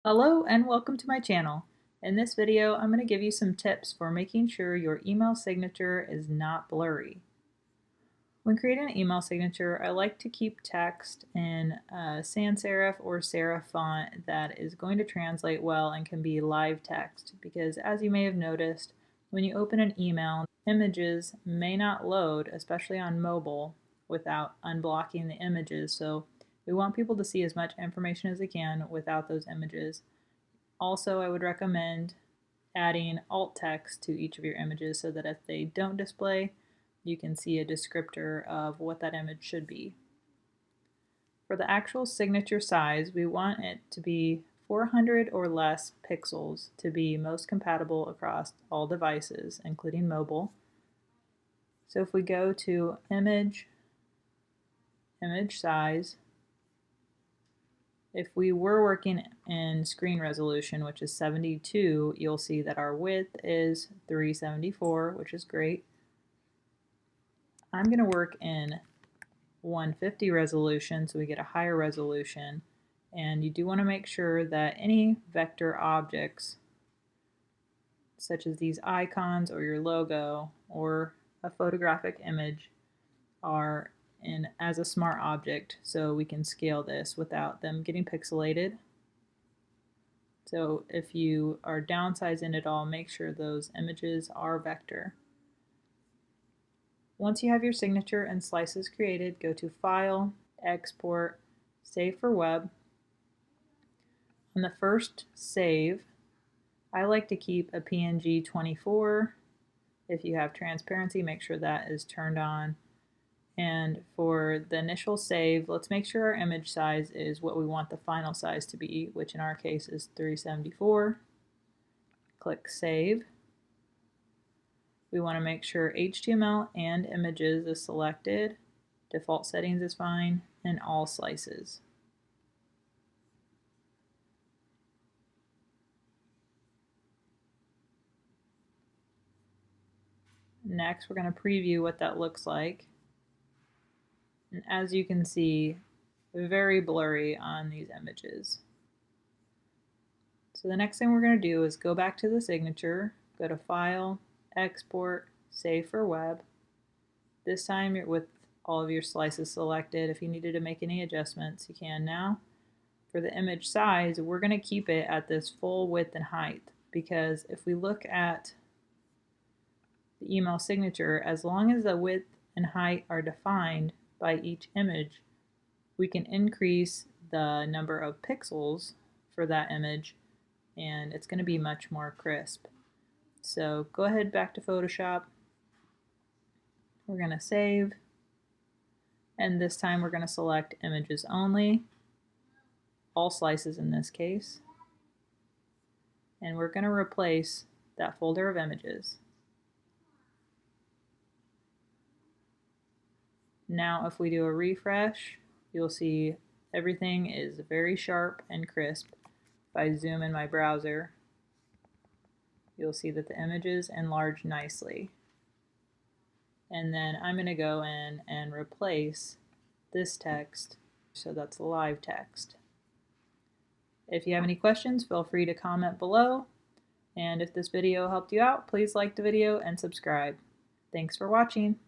Hello and welcome to my channel. In this video, I'm going to give you some tips for making sure your email signature is not blurry. When creating an email signature, I like to keep text in a sans serif or serif font that is going to translate well and can be live text, because as you may have noticed, when you open an email, images may not load, especially on mobile, without unblocking the images. So we want people to see as much information as they can without those images. Also, I would recommend adding alt text to each of your images so that if they don't display, you can see a descriptor of what that image should be. For the actual signature size, we want it to be 400 or less pixels to be most compatible across all devices, including mobile. So if we go to image size, if we were working in screen resolution, which is 72, you'll see that our width is 374, which is great. I'm going to work in 150 resolution, so we get a higher resolution. And you do want to make sure that any vector objects, such as these icons or your logo or a photographic image, are in as a smart object, so we can scale this without them getting pixelated. So if you are downsizing it all, make sure those images are vector. Once you have your signature and slices created, go to File, Export, Save for Web. On the first save, I like to keep a PNG 24. If you have transparency, make sure that is turned on. And for the initial save, let's make sure our image size is what we want the final size to be, which in our case is 374. Click Save. We want to make sure HTML and images is selected, default settings is fine, and all slices. Next, we're going to preview what that looks like. And as you can see, very blurry on these images. So the next thing we're going to do is go back to the signature, go to File, Export, Save for Web. This time you're with all of your slices selected. If you needed to make any adjustments, you can now. For the image size, we're going to keep it at this full width and height, because if we look at the email signature, as long as the width and height are defined by each image, we can increase the number of pixels for that image, and it's going to be much more crisp. So go ahead back to Photoshop. We're going to save, and this time we're going to select images only, all slices in this case, and we're going to replace that folder of images. Now if we do a refresh, you'll see everything is very sharp and crisp. If I zoom in my browser, you'll see that the images enlarge nicely. And then I'm going to go in and replace this text, so that's live text. If you have any questions, feel free to comment below. And if this video helped you out, please like the video and subscribe. Thanks for watching.